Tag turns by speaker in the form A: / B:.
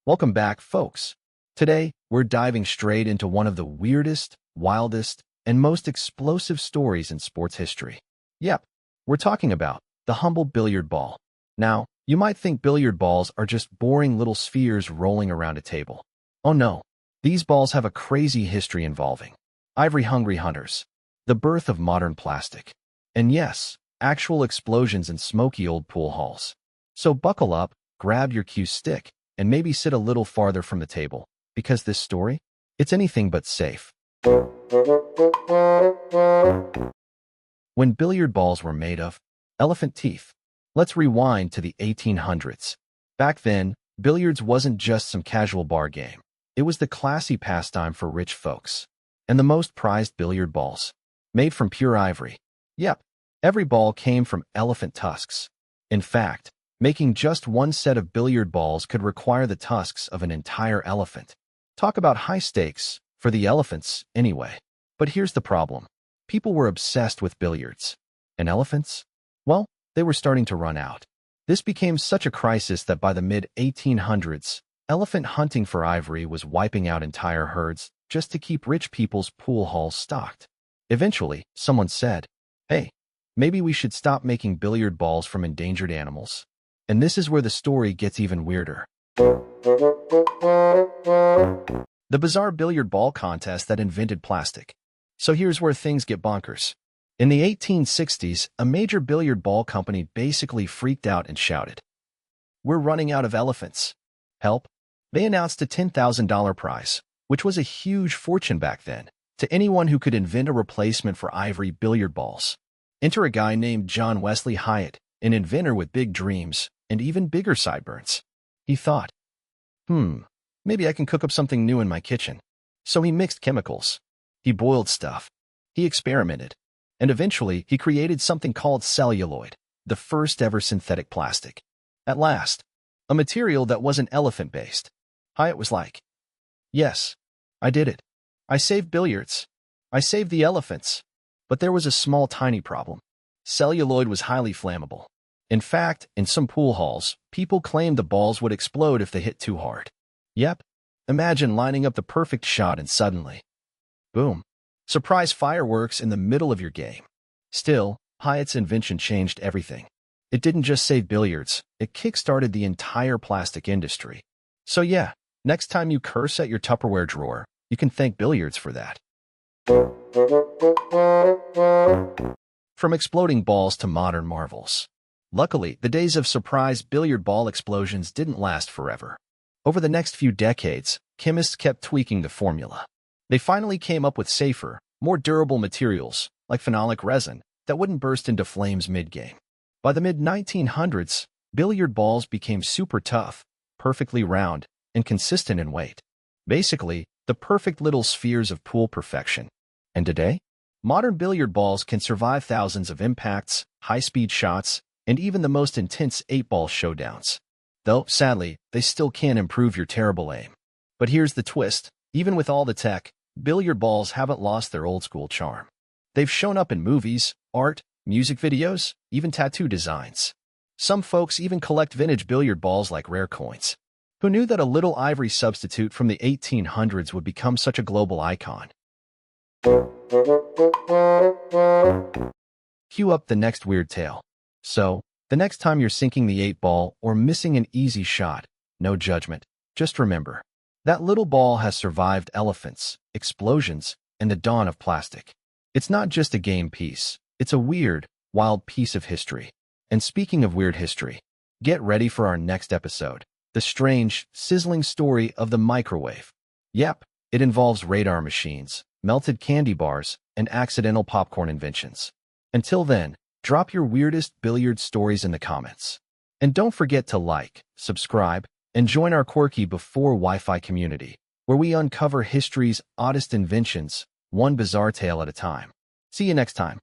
A: Welcome back, folks. Today, we're diving straight into one of the weirdest, wildest, and most explosive stories in sports history. Yep, we're talking about the humble billiard ball. Now, you might think billiard balls are just boring little spheres rolling around a table. Oh no, these balls have a crazy history involving ivory-hungry hunters, the birth of modern plastic, and yes, actual explosions in smoky old pool halls. So buckle up, grab your cue stick, and maybe sit a little farther from the table, because this story, it's anything but safe. When billiard balls were made of elephant teeth. Let's rewind to the 1800s. Back then, billiards wasn't just some casual bar game. It was the classy pastime for rich folks. And the most prized billiard balls, made from pure ivory. Yep, every ball came from elephant tusks. In fact, making just one set of billiard balls could require the tusks of an entire elephant. Talk about high stakes, for the elephants, anyway. But here's the problem. People were obsessed with billiards. And elephants? Well, they were starting to run out. This became such a crisis that by the mid-1800s, elephant hunting for ivory was wiping out entire herds just to keep rich people's pool halls stocked. Eventually, someone said, "Hey, maybe we should stop making billiard balls from endangered animals." And this is where the story gets even weirder. The bizarre billiard ball contest that invented plastic. So here's where things get bonkers. In the 1860s, a major billiard ball company basically freaked out and shouted, "We're running out of elephants. Help." They announced a $10,000 prize, which was a huge fortune back then, to anyone who could invent a replacement for ivory billiard balls. Enter a guy named John Wesley Hyatt, an inventor with big dreams and even bigger sideburns. He thought, maybe I can cook up something new in my kitchen. So he mixed chemicals. He boiled stuff. He experimented. And eventually, he created something called celluloid, the first ever synthetic plastic. At last, a material that wasn't elephant-based. Hyatt was like, "Yes, I did it. I saved billiards. I saved the elephants." But there was a small, tiny problem. Celluloid was highly flammable. In fact, in some pool halls, people claimed the balls would explode if they hit too hard. Yep, imagine lining up the perfect shot and suddenly, boom. Surprise fireworks in the middle of your game. Still, Hyatt's invention changed everything. It didn't just save billiards, it kick-started the entire plastic industry. So yeah, next time you curse at your Tupperware drawer, you can thank billiards for that. From exploding balls to modern marvels. Luckily, the days of surprise billiard ball explosions didn't last forever. Over the next few decades, chemists kept tweaking the formula. They finally came up with safer, more durable materials, like phenolic resin, that wouldn't burst into flames mid-game. By the mid-1900s, billiard balls became super tough, perfectly round, and consistent in weight. Basically, the perfect little spheres of pool perfection. And today, modern billiard balls can survive thousands of impacts, high-speed shots, and even the most intense 8-ball showdowns. Though, sadly, they still can't improve your terrible aim. But here's the twist. Even with all the tech, billiard balls haven't lost their old-school charm. They've shown up in movies, art, music videos, even tattoo designs. Some folks even collect vintage billiard balls like rare coins. Who knew that a little ivory substitute from the 1800s would become such a global icon? Cue up the next weird tale. So, the next time you're sinking the 8-ball or missing an easy shot, no judgment. Just remember, that little ball has survived elephants, explosions, and the dawn of plastic. It's not just a game piece. It's a weird, wild piece of history. And speaking of weird history, get ready for our next episode. The strange, sizzling story of the microwave. Yep, it involves radar machines, melted candy bars, and accidental popcorn inventions. Until then, drop your weirdest billiard stories in the comments. And don't forget to like, subscribe, and join our quirky Before Wi-Fi community, where we uncover history's oddest inventions, one bizarre tale at a time. See you next time.